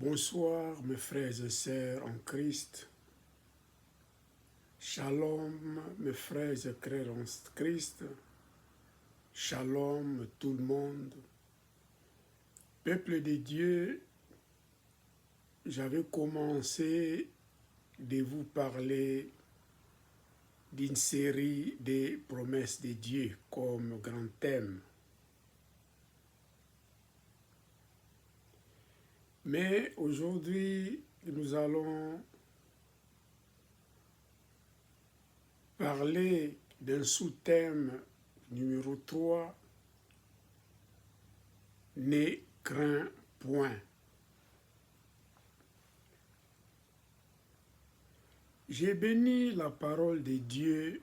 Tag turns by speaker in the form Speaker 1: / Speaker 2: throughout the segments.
Speaker 1: Bonsoir mes frères et sœurs en Christ. Shalom mes frères et sœurs en Christ. Shalom tout le monde. Peuple de Dieu, j'avais commencé de vous parler d'une série de promesses de Dieu comme grand thème. Mais aujourd'hui, nous allons parler d'un sous-thème numéro 3, ne crains point. J'ai béni la parole de Dieu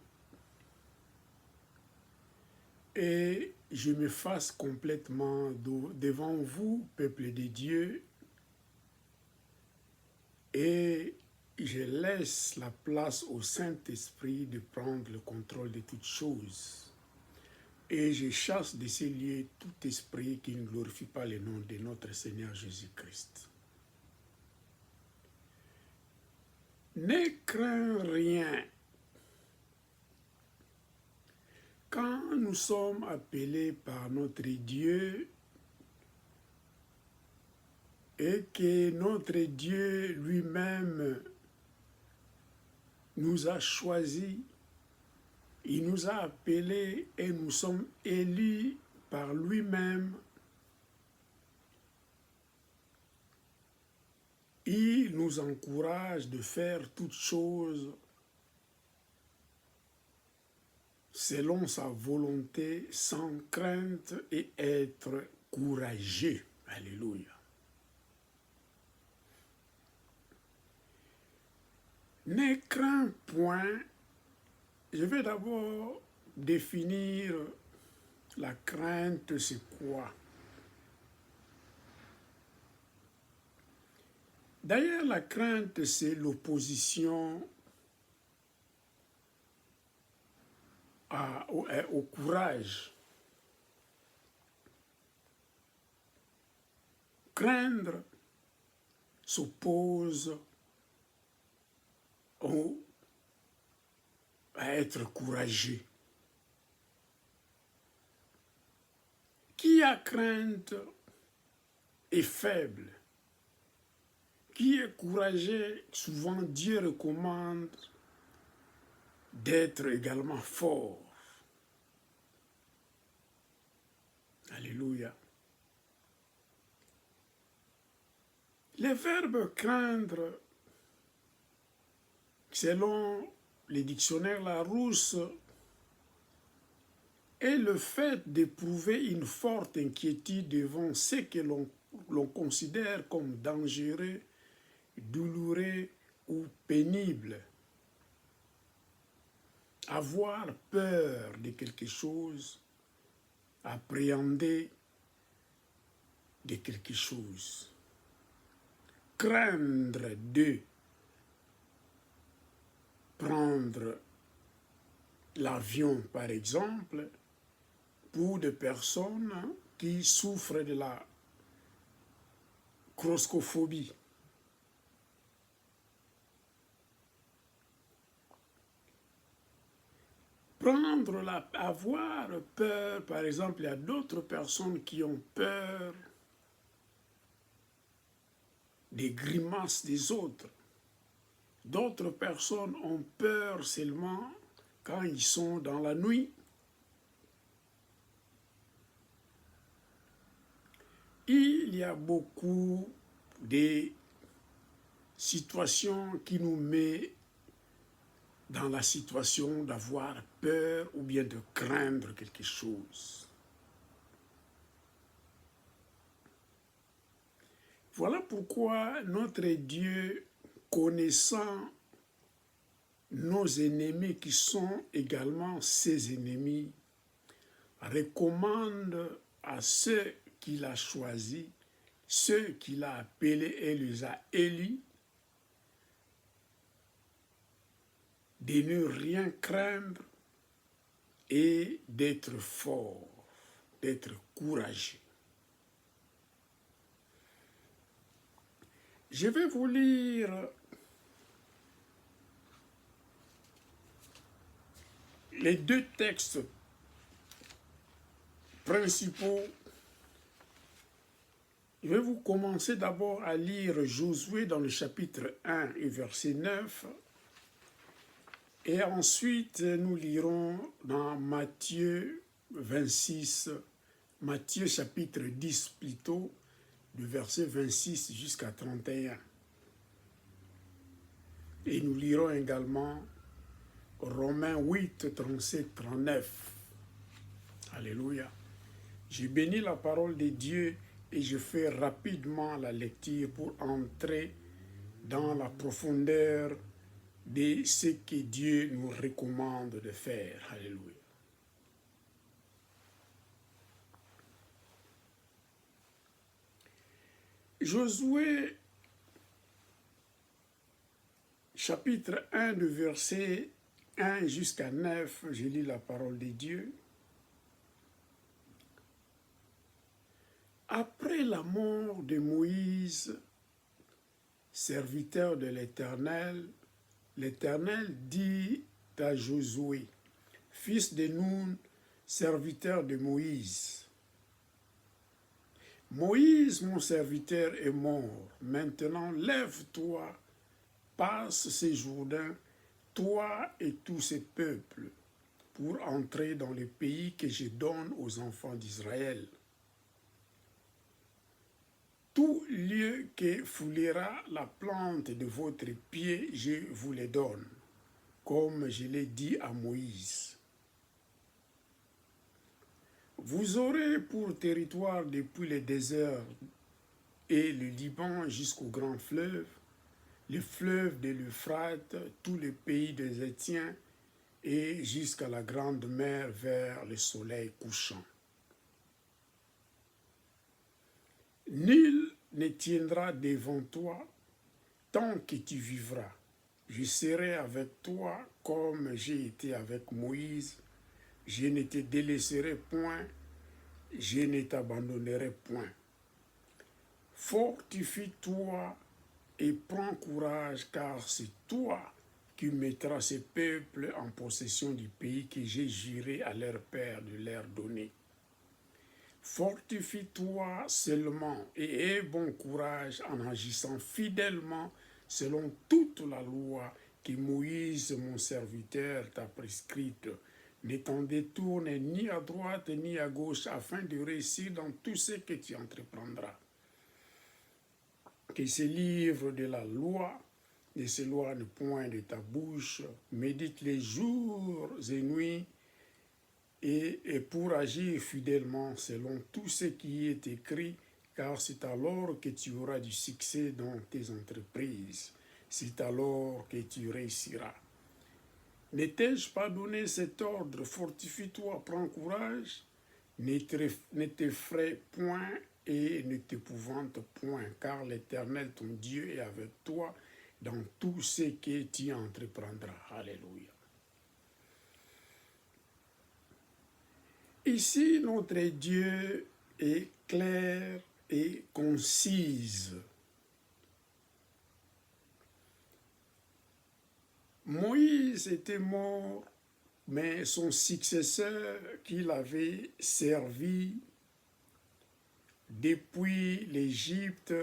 Speaker 1: et je me fasse complètement devant vous, peuple de Dieu, et je laisse la place au Saint-Esprit de prendre le contrôle de toutes choses. Et je chasse de ces lieux tout esprit qui ne glorifie pas le nom de notre Seigneur Jésus-Christ. Ne crains rien. Quand nous sommes appelés par notre Dieu et que notre Dieu lui-même nous a choisis, il nous a appelés et nous sommes élus par lui-même, il nous encourage de faire toutes choses selon sa volonté, sans crainte et être courageux. Alléluia. Ne crains point. Je vais d'abord définir la crainte, c'est quoi? D'ailleurs, la crainte, c'est l'opposition au courage. Craindre s'oppose à être courageux. Qui a crainte est faible. Qui est courageux, souvent Dieu recommande d'être également fort. Alléluia. Le verbe craindre, selon le dictionnaire Larousse, est le fait d'éprouver une forte inquiétude devant ce que l'on considère comme dangereux, douloureux ou pénible. Avoir peur de quelque chose, appréhender de quelque chose. Craindre de prendre l'avion, par exemple, pour des personnes qui souffrent de la claustrophobie. Avoir peur, par exemple, il y a d'autres personnes qui ont peur des grimaces des autres. D'autres personnes ont peur seulement quand ils sont dans la nuit. Il y a beaucoup de situations qui nous mettent dans la situation d'avoir peur ou bien de craindre quelque chose. Voilà pourquoi notre Dieu, connaissant nos ennemis qui sont également ses ennemis, recommande à ceux qu'il a choisis, ceux qu'il a appelés et les a élus, de ne rien craindre et d'être fort, d'être courageux. Je vais vous lire les deux textes principaux. Je vais vous commencer d'abord à lire Josué dans le chapitre 1 et verset 9. Et ensuite, nous lirons dans Matthieu 26, Matthieu chapitre 10 plutôt, du verset 26 jusqu'à 31. Et nous lirons également Romains 8, 37, 39. Alléluia. Je bénis la parole de Dieu et je fais rapidement la lecture pour entrer dans la profondeur de ce que Dieu nous recommande de faire. Alléluia. Josué, chapitre 1, de verset 1 jusqu'à 9, je lis la parole de Dieu. Après la mort de Moïse, serviteur de l'Éternel, l'Éternel dit à Josué, fils de Nun, serviteur de Moïse, Moïse, mon serviteur, est mort. Maintenant, lève-toi, passe ces Jourdains, toi et tous ces peuples, pour entrer dans le pays que je donne aux enfants d'Israël. Tout lieu que foulera la plante de votre pied, je vous le donne, comme je l'ai dit à Moïse. Vous aurez pour territoire depuis le désert et le Liban jusqu'au grand fleuve, le fleuve de l'Euphrate, tout le pays des Hétiens et jusqu'à la grande mer vers le soleil couchant. Nul ne tiendra devant toi tant que tu vivras. Je serai avec toi comme j'ai été avec Moïse. Je ne te délaisserai point, je ne t'abandonnerai point. Fortifie-toi et prends courage, car c'est toi qui mettras ces peuples en possession du pays que j'ai juré à leur père de leur donner. Fortifie-toi seulement et aie bon courage en agissant fidèlement selon toute la loi que Moïse, mon serviteur, t'a prescrite. Ne t'en détourne ni à droite ni à gauche afin de réussir dans tout ce que tu entreprendras. Que ce livre de la loi ne s'éloigne point de ta bouche, médite les jours et nuits, et pour agir fidèlement selon tout ce qui est écrit, car c'est alors que tu auras du succès dans tes entreprises. C'est alors que tu réussiras. Ne t'ai-je pas donné cet ordre? Fortifie-toi, prends courage, ne t'effraie point et ne t'épouvante point, car l'Éternel, ton Dieu, est avec toi dans tout ce que tu entreprendras. Alléluia. Ici, notre Dieu est clair et concise. Moïse était mort, mais son successeur qui l'avait servi depuis l'Égypte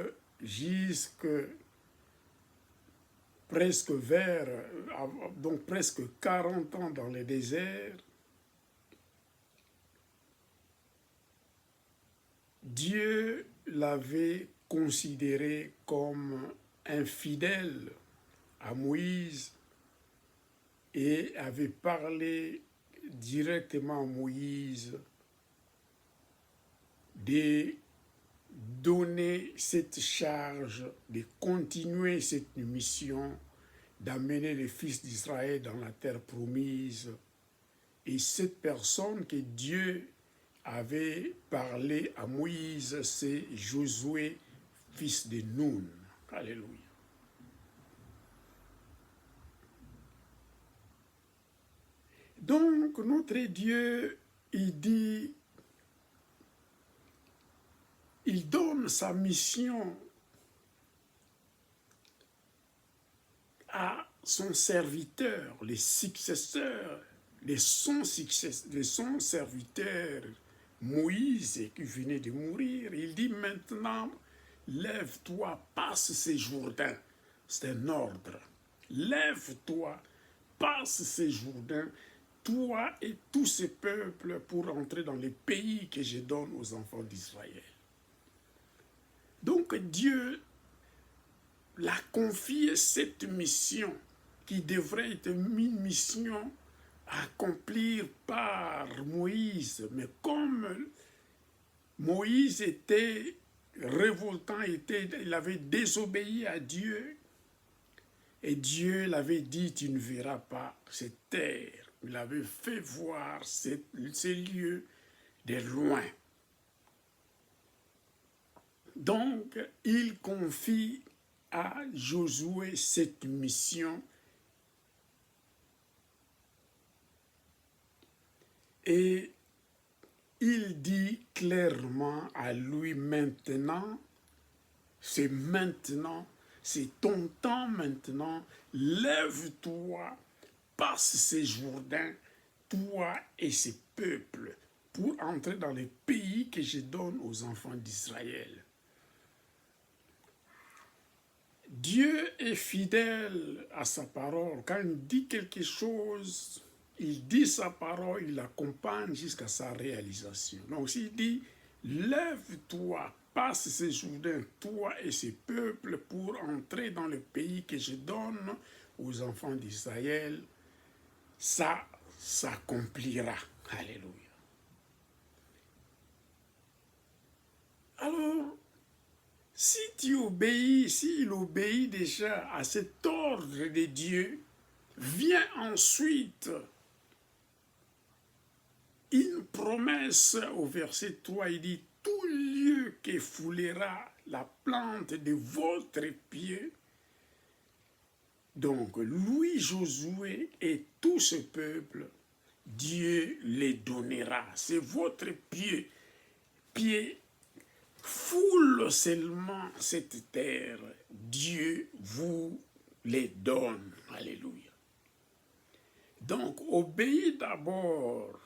Speaker 1: jusque presque donc presque 40 ans dans le désert, Dieu l'avait considéré comme infidèle à Moïse et avait parlé directement à Moïse de donner cette charge, de continuer cette mission, d'amener les fils d'Israël dans la terre promise. Et cette personne que Dieu avait parlé à Moïse, c'est Josué, fils de Nun. Alléluia. Donc, notre Dieu, il dit, il donne sa mission à son serviteur, les successeurs de son serviteur Moïse qui venait de mourir. Il dit maintenant, lève-toi, passe ces Jourdains. C'est un ordre. Lève-toi, passe ces Jourdains, toi et tous ces peuples, pour entrer dans les pays que je donne aux enfants d'Israël. Donc Dieu l'a confié cette mission qui devrait être une mission à accomplir par Moïse. Mais comme Moïse était révoltant, il avait désobéi à Dieu, et Dieu l'avait dit, tu ne verras pas cette terre. Il avait fait voir ces lieux de loin. Donc, il confie à Josué cette mission et il dit clairement à lui maintenant, c'est ton temps maintenant, lève-toi, passe ces Jourdains, toi et ces peuples, pour entrer dans les pays que je donne aux enfants d'Israël. Dieu est fidèle à sa parole. Quand il dit quelque chose, il dit sa parole, il l'accompagne jusqu'à sa réalisation. Donc s'il dit, lève-toi, passe ces Jourdains, toi et ces peuples, pour entrer dans le pays que je donne aux enfants d'Israël, ça s'accomplira. Alléluia. Alors, si tu obéis, s'il obéit déjà à cet ordre de Dieu, vient ensuite une promesse au verset 3, il dit, tout lieu que foulera la plante de votre pied, donc lui, Josué et tout ce peuple, Dieu les donnera. C'est votre pied foule seulement cette terre, Dieu vous les donne. Alléluia. Donc, obéis d'abord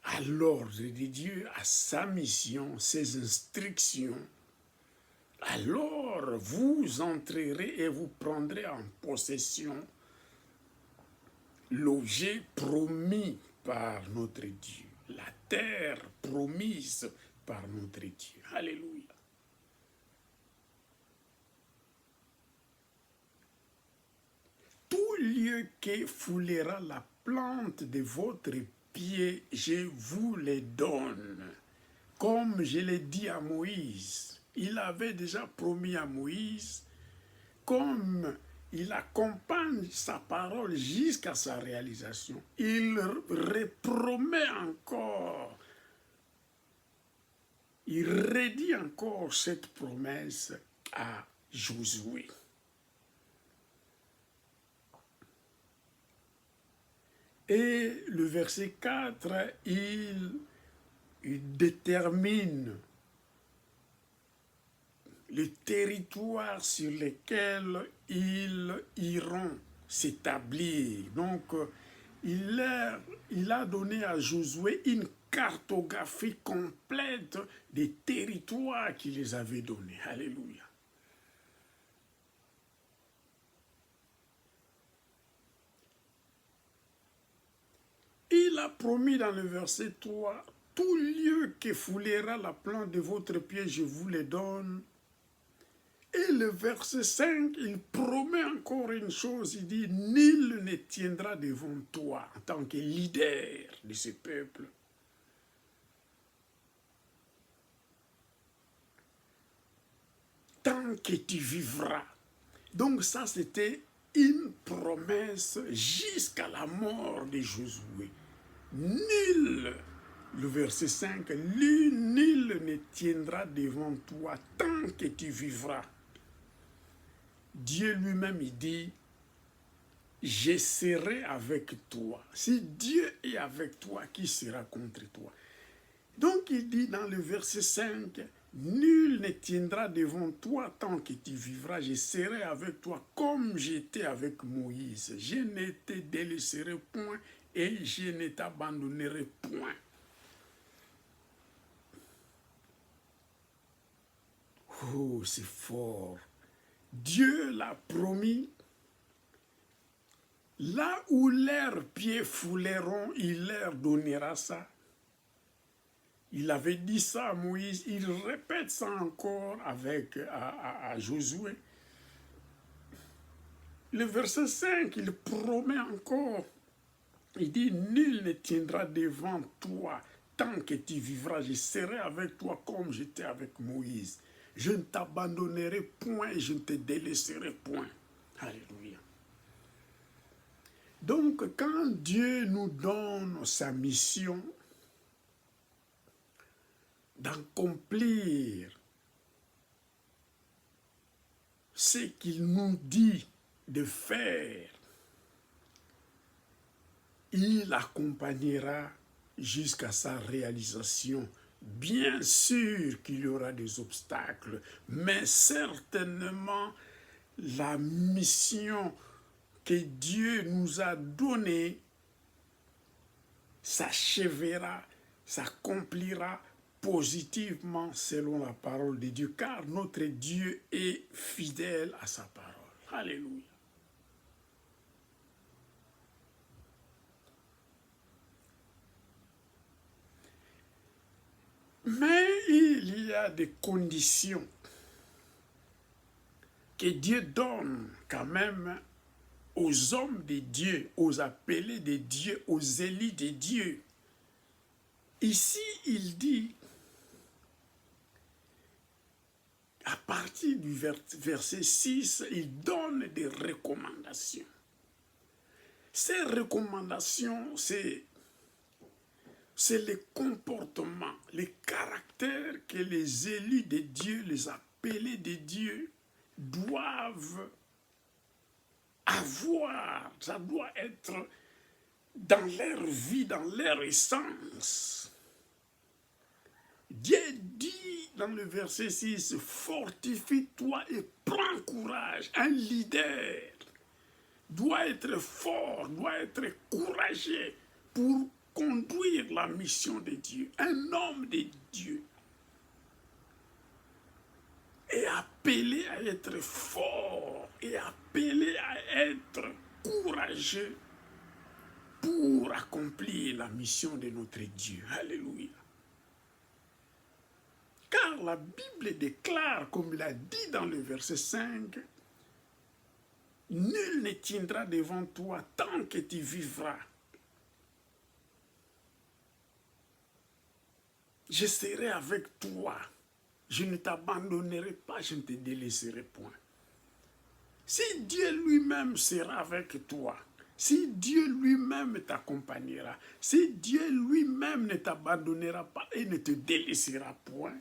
Speaker 1: à l'ordre de Dieu, à sa mission, ses instructions. Alors, vous entrerez et vous prendrez en possession l'objet promis par notre Dieu, la terre promise par notre Dieu. Alléluia. Tout lieu que foulera la plante de votre pied, je vous le donne. Comme je l'ai dit à Moïse, il avait déjà promis à Moïse, comme il accompagne sa parole jusqu'à sa réalisation, il repromet encore. Il redit encore cette promesse à Josué. Et le verset 4, il détermine le territoire sur lequel ils iront s'établir. Donc, il a donné à Josué une cartographie complète des territoires qu'il les avait donnés. Alléluia. Il a promis dans le verset 3, tout lieu que foulera la plante de votre pied, je vous le donne. Et le verset 5, il promet encore une chose, il dit, nul ne tiendra devant toi en tant que leader de ce peuple. Tant que tu vivras. Donc ça, c'était une promesse jusqu'à la mort de Josué. Nul, le verset 5, nul ne tiendra devant toi tant que tu vivras. Dieu lui-même, il dit, je serai avec toi. Si Dieu est avec toi, qui sera contre toi? Donc il dit dans le verset 5, Nul ne tiendra devant toi tant que tu vivras. Je serai avec toi comme j'étais avec Moïse. Je ne te délaisserai point et je ne t'abandonnerai point. Oh, c'est fort. Dieu l'a promis. Là où leurs pieds fouleront, il leur donnera ça. Il avait dit ça à Moïse, il répète ça encore à Josué. Le verset 5, il promet encore. Il dit, nul ne tiendra devant toi tant que tu vivras. Je serai avec toi comme j'étais avec Moïse. Je ne t'abandonnerai point et je ne te délaisserai point. Alléluia. Donc, quand Dieu nous donne sa mission d'accomplir ce qu'il nous dit de faire, il accompagnera jusqu'à sa réalisation. Bien sûr qu'il y aura des obstacles, mais certainement la mission que Dieu nous a donnée s'achèvera, s'accomplira positivement selon la parole de Dieu, car notre Dieu est fidèle à sa parole. Alléluia. Mais il y a des conditions que Dieu donne quand même aux hommes de Dieu, aux appelés de Dieu, aux élus de Dieu. Ici, il dit, à partir du verset 6, il donne des recommandations. Ces recommandations, c'est les comportements, les caractères que les élus de Dieu, les appelés de Dieu, doivent avoir. Ça doit être dans leur vie, dans leur essence. Dieu dit dans le verset 6, fortifie-toi et prends courage. Un leader doit être fort, doit être courageux pour conduire la mission de Dieu. Un homme de Dieu est appelé à être fort et appelé à être courageux pour accomplir la mission de notre Dieu. Alléluia. Car la Bible déclare, comme il a dit dans le verset 5, nul ne tiendra devant toi tant que tu vivras. Je serai avec toi. Je ne t'abandonnerai pas, je ne te délaisserai point. Si Dieu lui-même sera avec toi, si Dieu lui-même t'accompagnera, si Dieu lui-même ne t'abandonnera pas et ne te délaissera point,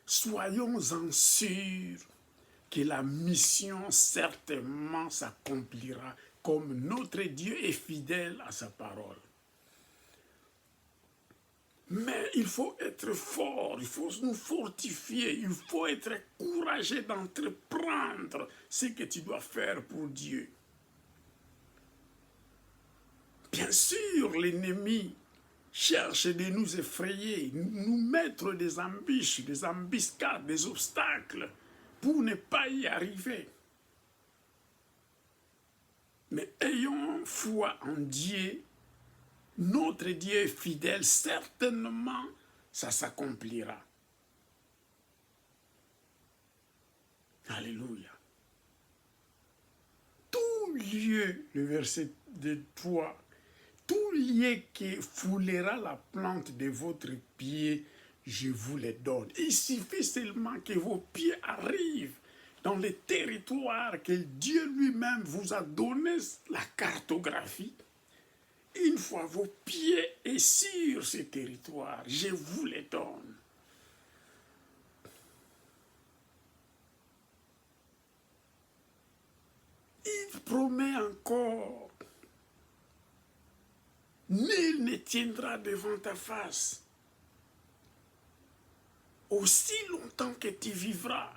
Speaker 1: soyons-en sûrs que la mission certainement s'accomplira comme notre Dieu est fidèle à sa parole. Mais il faut être fort, il faut nous fortifier, il faut être courageux d'entreprendre ce que tu dois faire pour Dieu. Bien sûr, l'ennemi cherche de nous effrayer, nous mettre des embûches, des embuscades, des obstacles pour ne pas y arriver. Mais ayons foi en Dieu. Notre Dieu est fidèle, certainement, ça s'accomplira. Alléluia. Tout lieu, le verset de 3, tout lieu qui foulera la plante de votre pied, je vous les donne. Il suffit seulement que vos pieds arrivent dans les territoires que Dieu lui-même vous a donné la cartographie. Une fois vos pieds est sur ce territoire, je vous les donne. Il promet encore, nul ne tiendra devant ta face. aussi longtemps que tu vivras.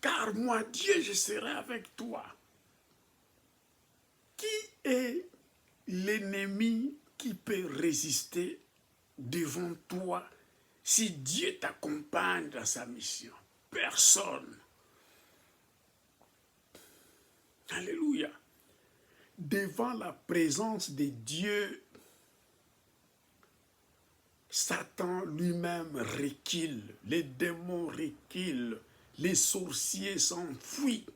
Speaker 1: Car moi, Dieu, je serai avec toi. Qui est l'ennemi qui peut résister devant toi si Dieu t'accompagne dans sa mission? Personne. Alléluia. Devant la présence de Dieu, Satan lui-même recule, les démons reculent, les sorciers s'enfuient.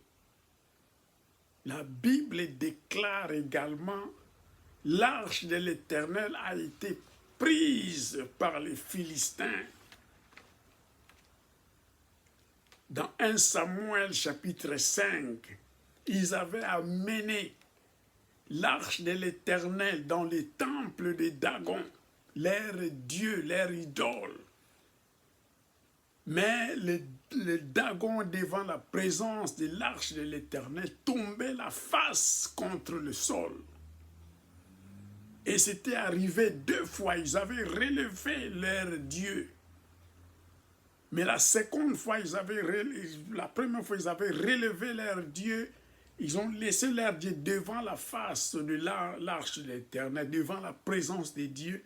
Speaker 1: La Bible déclare également: l'arche de l'Éternel a été prise par les Philistins. Dans 1 Samuel chapitre 5, ils avaient amené l'arche de l'Éternel dans les temples de Dagon, leur dieu, leur idole. Mais le Dagon, devant la présence de l'arche de l'Éternel, tombait la face contre le sol. Et c'était arrivé 2 fois, ils avaient relevé leur Dieu. Mais la seconde fois, la première fois, ils avaient relevé leur Dieu. Ils ont laissé leur Dieu devant la face de l'arche de l'Éternel, devant la présence de Dieu.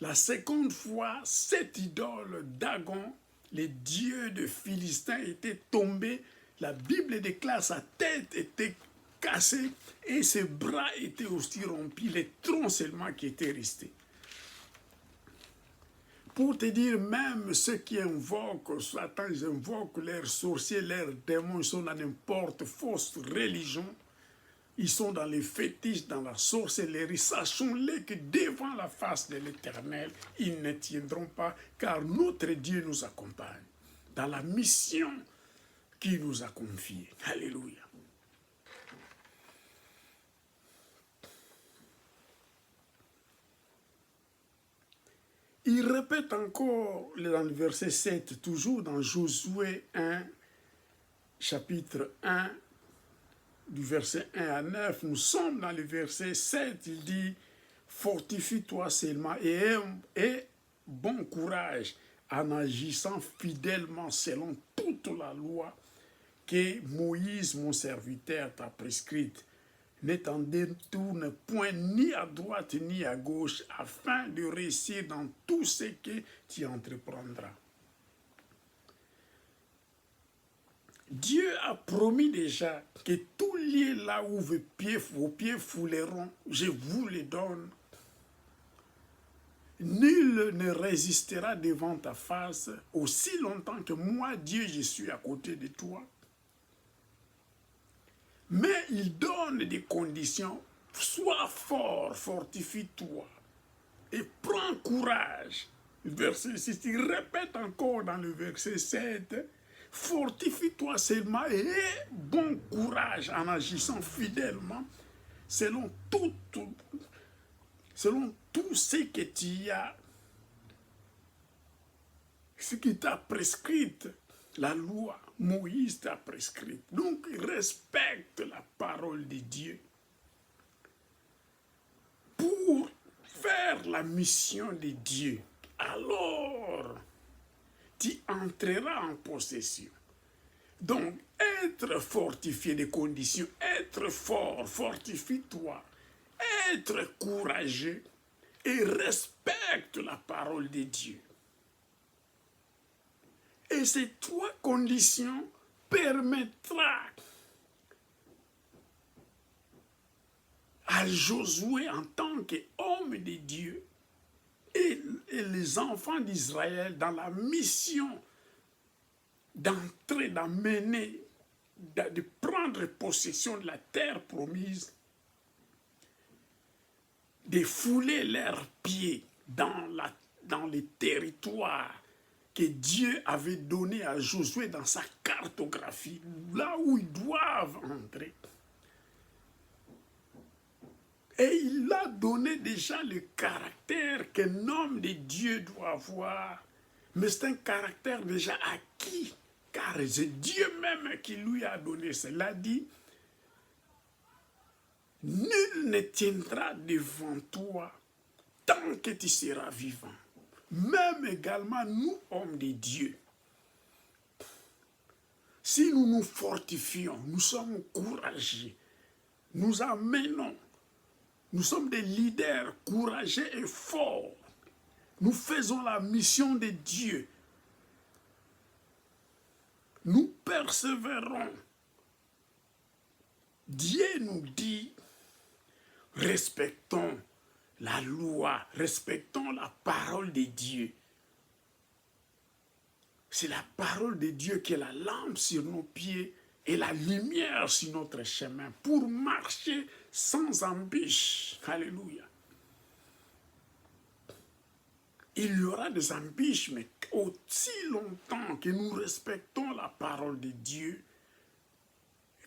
Speaker 1: La seconde fois, cette idole Dagon, les dieux de Philistins, était tombé. La Bible déclare sa tête était cassée et ses bras étaient aussi rompus, les troncs seulement qui étaient restés. Pour te dire, même ceux qui invoquent Satan, ils invoquent leurs sorciers, leurs démons, ils sont dans n'importe fausse religion. Ils sont dans les fétiches, dans la sorcellerie. Sachons-les que devant la face de l'Éternel, ils ne tiendront pas, car notre Dieu nous accompagne dans la mission qu'il nous a confiée. Alléluia. Il répète encore dans le verset 7, toujours dans Josué 1, chapitre 1, du verset 1 à 9, nous sommes dans le verset 7, il dit: fortifie-toi seulement et aie bon courage en agissant fidèlement selon toute la loi que Moïse, mon serviteur, t'a prescrite. Ne t'en détourne point ni à droite ni à gauche, afin de réussir dans tout ce que tu entreprendras. Dieu a promis déjà que tout lieu là où vos pieds fouleront, je vous le donne. Nul ne résistera devant ta face aussi longtemps que moi, Dieu, je suis à côté de toi. Mais il donne des conditions. Sois fort, fortifie-toi et prends courage. Verset 6, il répète encore dans le verset 7, fortifie-toi seulement et aie bon courage en agissant fidèlement selon tout ce que tu as, ce qui t'a prescrit, la loi, Moïse t'a prescrit. Donc, respecte la parole de Dieu pour faire la mission de Dieu. Alors, tu entreras en possession. Donc, être fortifié des conditions, être fort, fortifie-toi, être courageux et respecte la parole de Dieu. Et ces 3 conditions permettra à Josué en tant qu'homme de Dieu et les enfants d'Israël dans la mission d'entrer, d'amener, de prendre possession de la terre promise, de fouler leurs pieds dans les territoires que Dieu avait donné à Josué dans sa cartographie, là où ils doivent entrer. Et il a donné déjà le caractère qu'un homme de Dieu doit avoir. Mais c'est un caractère déjà acquis, car c'est Dieu même qui lui a donné cela. Dit: nul ne tiendra devant toi tant que tu seras vivant. même également nous, hommes de Dieu, si nous nous fortifions, nous sommes courageux, nous amenons, nous sommes des leaders courageux et forts, nous faisons la mission de Dieu, nous persévérons. Dieu nous dit, respectons la loi, respectons la parole de Dieu. C'est la parole de Dieu qui est la lampe sur nos pieds et la lumière sur notre chemin pour marcher sans embûches. Alléluia. Il y aura des embûches, mais aussi longtemps que nous respectons la parole de Dieu,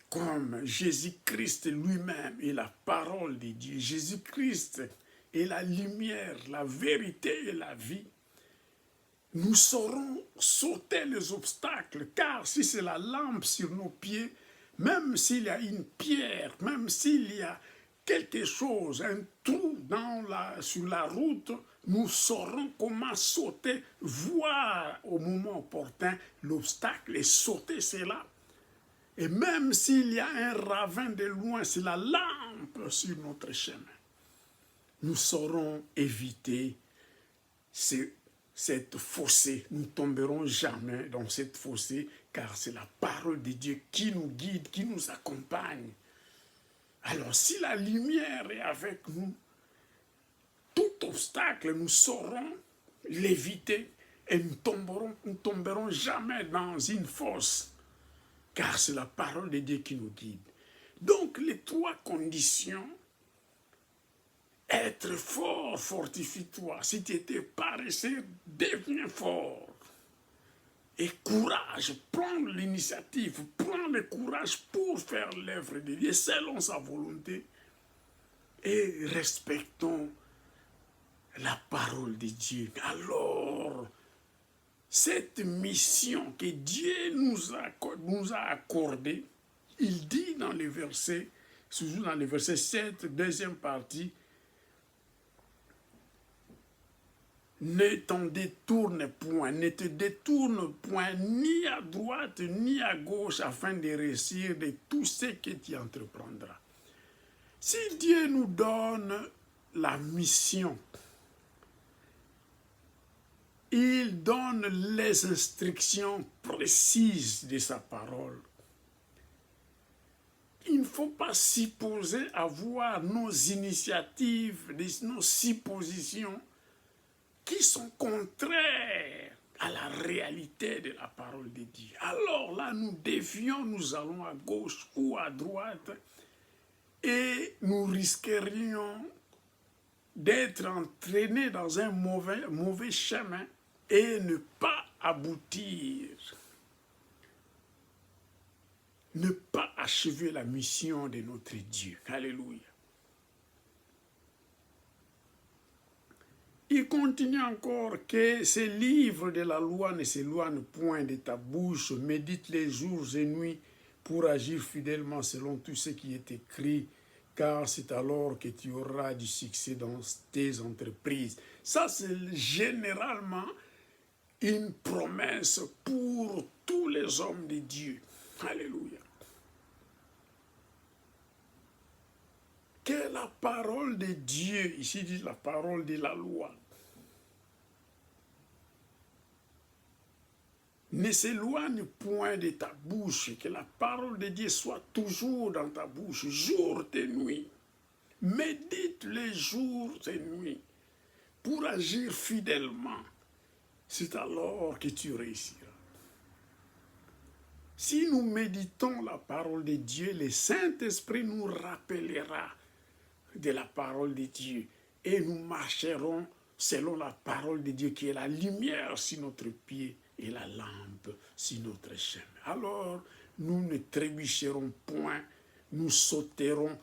Speaker 1: comme Jésus-Christ lui-même est la parole de Dieu. Jésus-Christ est la lumière, la vérité et la vie. Nous saurons sauter les obstacles, car si c'est la lampe sur nos pieds, même s'il y a une pierre, même s'il y a quelque chose, un trou sur la route, nous saurons comment sauter, voir au moment opportun l'obstacle et sauter cela. Et même s'il y a un ravin de loin, c'est la lampe sur notre chemin. Nous saurons éviter cette fossée. Nous ne tomberons jamais dans cette fossée, car c'est la parole de Dieu qui nous guide, qui nous accompagne. Alors si la lumière est avec nous, tout obstacle, nous saurons l'éviter et nous tomberons jamais dans une fosse, car c'est la parole de Dieu qui nous guide. Donc les trois conditions: être fort, fortifie-toi. Si tu étais paresseux, deviens fort. Et courage, prends l'initiative, prends le courage pour faire l'œuvre de Dieu selon sa volonté. Et respectons la parole de Dieu. Alors, cette mission que Dieu nous a accordée, il dit dans le verset, toujours dans le verset 7, deuxième partie, ne t'en détourne point, ne te détourne point ni à droite ni à gauche afin de réussir de tout ce que tu entreprendras. Si Dieu nous donne la mission, il donne les instructions précises de sa parole. Il ne faut pas supposer avoir nos initiatives, nos suppositions qui sont contraires à la réalité de la parole de Dieu. Alors là, nous dévions, nous allons à gauche ou à droite et nous risquerions d'être entraînés dans un mauvais chemin et ne pas aboutir, ne pas achever la mission de notre Dieu. Alléluia. Il continue encore que ces livres de la loi ne s'éloignent point de ta bouche, médite les jours et nuits pour agir fidèlement selon tout ce qui est écrit, car c'est alors que tu auras du succès dans tes entreprises. Ça, c'est généralement une promesse pour tous les hommes de Dieu. Alléluia. Que la parole de Dieu, ici dit la parole de la loi, ne s'éloigne point de ta bouche, que la parole de Dieu soit toujours dans ta bouche, jour et nuit. Médite les jours et nuits pour agir fidèlement. C'est alors que tu réussiras. Si nous méditons la parole de Dieu, le Saint-Esprit nous rappellera de la parole de Dieu et nous marcherons selon la parole de Dieu qui est la lumière sur notre pied et la lampe sur notre chemin. Alors, nous ne trébucherons point, nous sauterons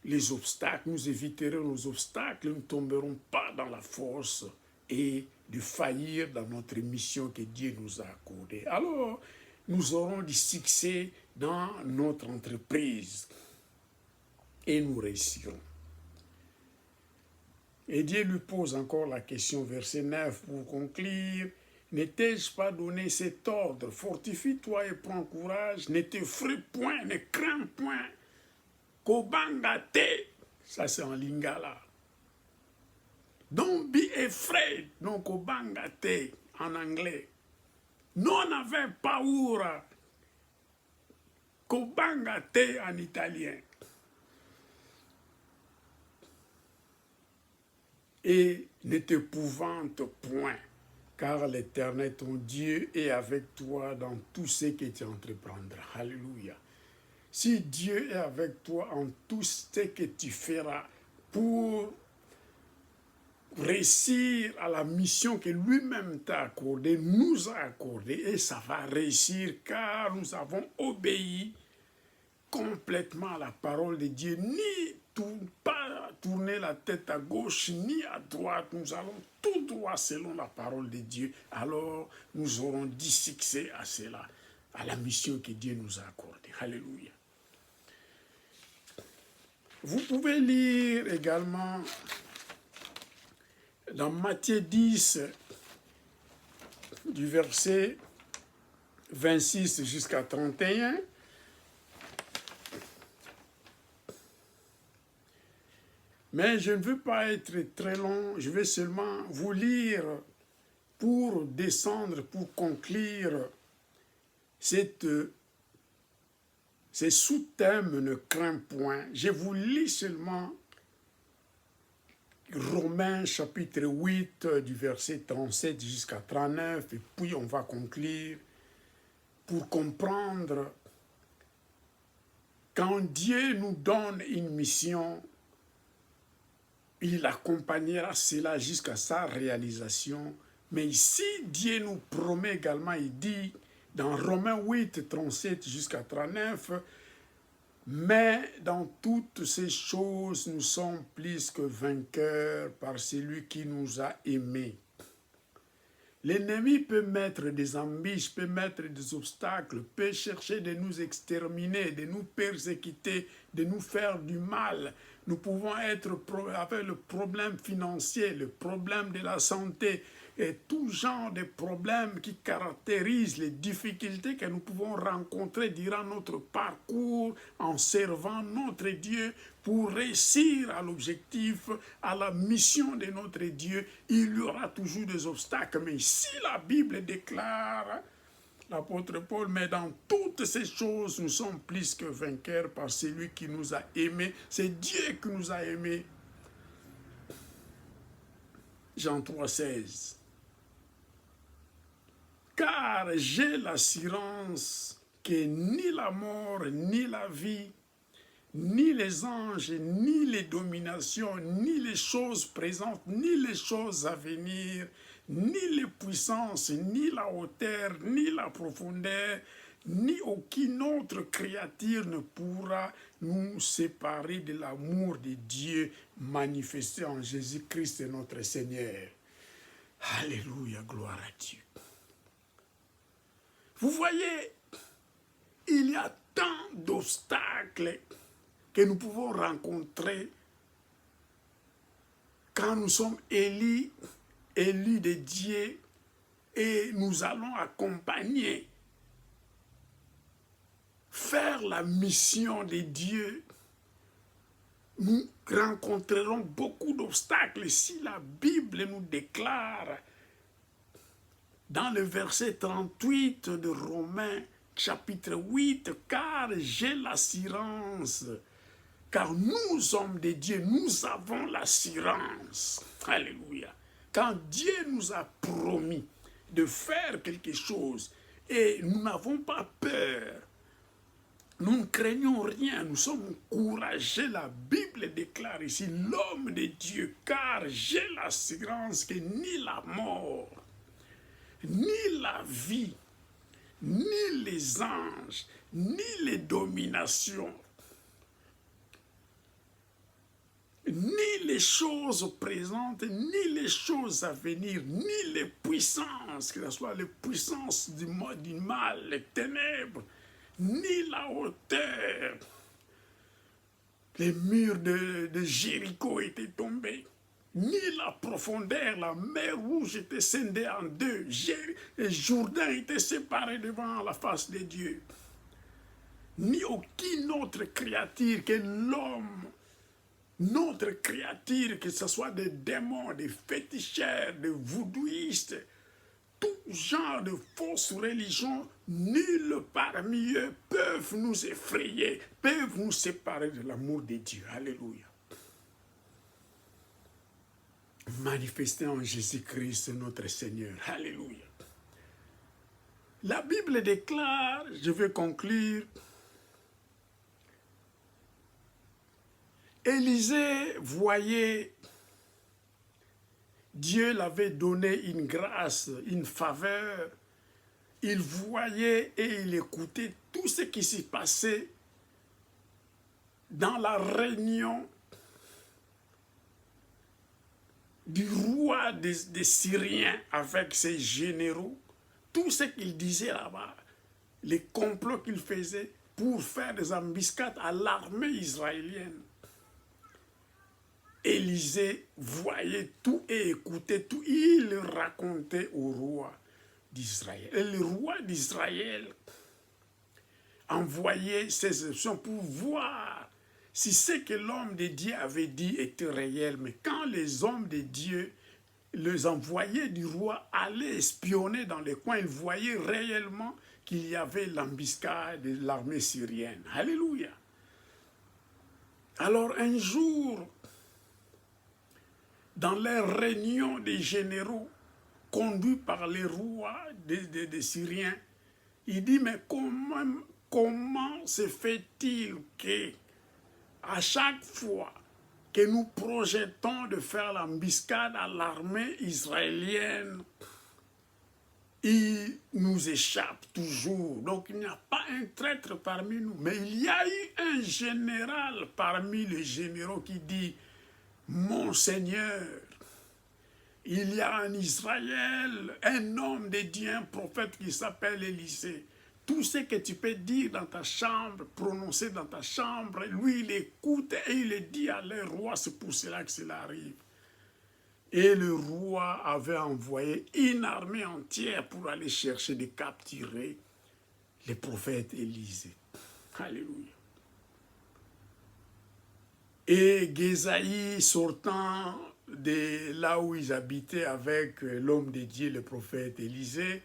Speaker 1: les obstacles, nous éviterons les obstacles, nous ne tomberons pas dans la force et de faillir dans notre mission que Dieu nous a accordée. Alors, nous aurons du succès dans notre entreprise et nous réussirons. Et Dieu lui pose encore la question, verset 9, pour conclure. Ne t'ai-je pas donné cet ordre? Fortifie-toi et prends courage. Ne t'effraie point, ne crains point. Kobangate. Ça, c'est en lingala. Don't be afraid. Non, kobangate en anglais. Non ave paura. Kobangate en italien. Et ne t'épouvante point, car l'Éternel, ton Dieu, est avec toi dans tout ce que tu entreprendras. Alléluia. Si Dieu est avec toi en tout ce que tu feras pour réussir à la mission que lui-même t'a accordée, nous a accordée, et ça va réussir car nous avons obéi complètement à la parole de Dieu, pas tourner la tête à gauche ni à droite, nous allons tout droit selon la parole de Dieu, alors nous aurons du succès à cela, à la mission que Dieu nous a accordée. Alléluia. Vous pouvez lire également dans Matthieu 10, du verset 26 jusqu'à 31, mais je ne veux pas être très long, je vais seulement vous lire pour descendre, pour conclure ces sous-thèmes ne crains point. Je vous lis seulement Romains chapitre 8 du verset 37 jusqu'à 39 et puis on va conclure pour comprendre quand Dieu nous donne une mission, il accompagnera cela jusqu'à sa réalisation. Mais ici, Dieu nous promet également, il dit dans Romains 8, 37 jusqu'à 39, mais dans toutes ces choses, nous sommes plus que vainqueurs par celui qui nous a aimés. L'ennemi peut mettre des embûches, peut mettre des obstacles, peut chercher de nous exterminer, de nous persécuter, de nous faire du mal. Nous pouvons être avec le problème financier, le problème de la santé et tout genre de problèmes qui caractérisent les difficultés que nous pouvons rencontrer durant notre parcours en servant notre Dieu pour réussir à l'objectif, à la mission de notre Dieu. Il y aura toujours des obstacles, mais si la Bible déclare, l'apôtre Paul, mais dans toutes ces choses, nous sommes plus que vainqueurs par celui qui nous a aimés. C'est Dieu qui nous a aimés. Jean 3, 16. Car j'ai l'assurance que ni la mort, ni la vie, ni les anges, ni les dominations, ni les choses présentes, ni les choses à venir, ni les puissances, ni la hauteur, ni la profondeur, ni aucune autre créature ne pourra nous séparer de l'amour de Dieu manifesté en Jésus-Christ notre Seigneur. Alléluia, gloire à Dieu. Vous voyez, il y a tant d'obstacles que nous pouvons rencontrer quand nous sommes élus de Dieu et nous allons accompagner, faire la mission de Dieu. Nous rencontrerons beaucoup d'obstacles si la Bible nous déclare dans le verset 38 de Romains chapitre 8, car j'ai l'assurance, car nous, hommes de Dieu, nous avons l'assurance. Alléluia. Quand Dieu nous a promis de faire quelque chose et nous n'avons pas peur, nous ne craignons rien, nous sommes courageux. La Bible déclare ici, l'homme de Dieu, car j'ai l'assurance que ni la mort, ni la vie, ni les anges, ni les dominations, ni les choses présentes, ni les choses à venir, ni les puissances, que ce soit les puissances du mal, les ténèbres, ni la hauteur. Les murs de Jéricho étaient tombés. ni la profondeur, la mer Rouge était scindée en deux, et Jourdain était séparé devant la face de Dieu. Ni aucune autre créature que l'homme, notre créature, que ce soit des démons, des féticheurs, des voodooistes, tout genre de fausses religions, nul parmi eux peuvent nous effrayer, peuvent nous séparer de l'amour de Dieu. Alléluia. Manifesté en Jésus-Christ notre Seigneur. Alléluia. La Bible déclare, je vais conclure, Élisée voyait, Dieu l'avait donné une grâce, une faveur. Il voyait et il écoutait tout ce qui s'est passé dans la réunion du roi des Syriens avec ses généraux. Tout ce qu'il disait là-bas, les complots qu'il faisait pour faire des embuscades à l'armée israélienne. Élisée voyait tout et écoutait tout. Il racontait au roi d'Israël. Et le roi d'Israël envoyait ses options pour voir si ce que l'homme de Dieu avait dit était réel. Mais quand les hommes de Dieu, les envoyés du roi, allaient espionner dans les coins, ils voyaient réellement qu'il y avait l'embuscade de l'armée syrienne. Alléluia. Alors un jour, dans les réunions des généraux conduits par les rois des Syriens, il dit, mais comment se fait-il que à chaque fois que nous projetons de faire l'embuscade à l'armée israélienne, il nous échappe toujours. Donc il n'y a pas un traître parmi nous. Mais il y a eu un général parmi les généraux qui dit, mon Seigneur, il y a en Israël un homme de Dieu, un prophète qui s'appelle Élisée. Tout ce que tu peux dire dans ta chambre, prononcer dans ta chambre, lui il écoute et il le dit à leur roi, c'est pour cela que cela arrive. Et le roi avait envoyé une armée entière pour aller chercher de capturer le prophète Élisée. Alléluia. Et Gézaïe, sortant de là où ils habitaient avec l'homme de Dieu, le prophète Élisée,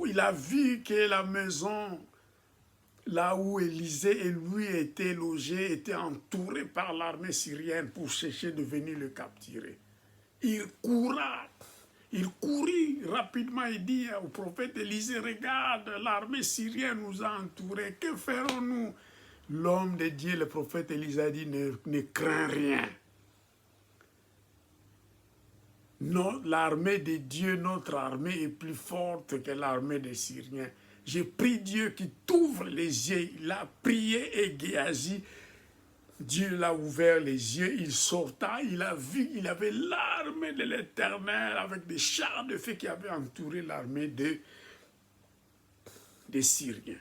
Speaker 1: il a vu que la maison, là où Élisée et lui étaient logés, était entourée par l'armée syrienne pour chercher de venir le capturer. Il courut rapidement et dit au prophète Élisée, regarde, l'armée syrienne nous a entourés, que ferons-nous? L'homme de Dieu, le prophète Élisée a dit, ne crains rien. L'armée de Dieu, notre armée est plus forte que l'armée des Syriens. J'ai prié Dieu qui t'ouvre les yeux. Il a prié et Géasi, Dieu l'a ouvert les yeux, il sorta, il a vu, il avait l'armée de l'Éternel avec des chars de feu qui avaient entouré l'armée des Syriens.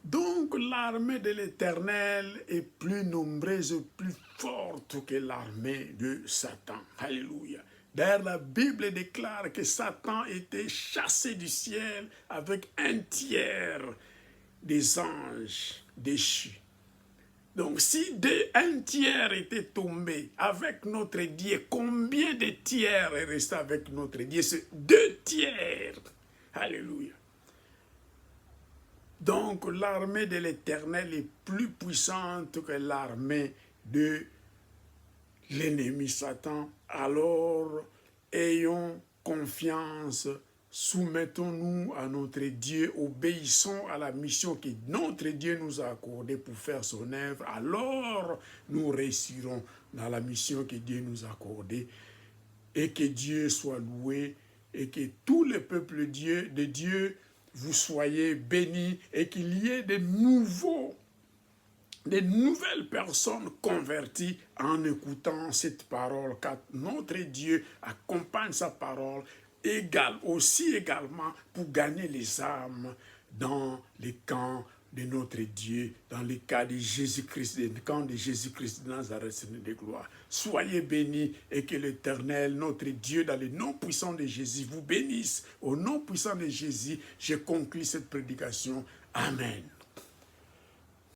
Speaker 1: Donc l'armée de l'Éternel est plus nombreuse et plus forte que l'armée de Satan. Alléluia. D'ailleurs, la Bible déclare que Satan était chassé du ciel avec un tiers des anges déchus. Donc si un tiers était tombé avec notre Dieu, combien de tiers est resté avec notre Dieu? C'est 2 tiers. Alléluia. Donc l'armée de l'Éternel est plus puissante que l'armée de l'ennemi Satan. Alors ayons confiance, soumettons-nous à notre Dieu, obéissons à la mission que notre Dieu nous a accordée pour faire son œuvre. Alors nous réussirons dans la mission que Dieu nous a accordée. Et que Dieu soit loué et que tout le peuple de Dieu vous soyez bénis et qu'il y ait des nouvelles personnes converties en écoutant cette parole, car notre Dieu accompagne sa parole également pour gagner les âmes dans les camps de notre Dieu, dans le cas de Jésus-Christ, le camp de Jésus-Christ de Nazareth, Seigneur de gloire. Soyez bénis et que l'Éternel, notre Dieu, dans le nom puissant de Jésus, vous bénisse. Au nom puissant de Jésus, je conclue cette prédication. Amen.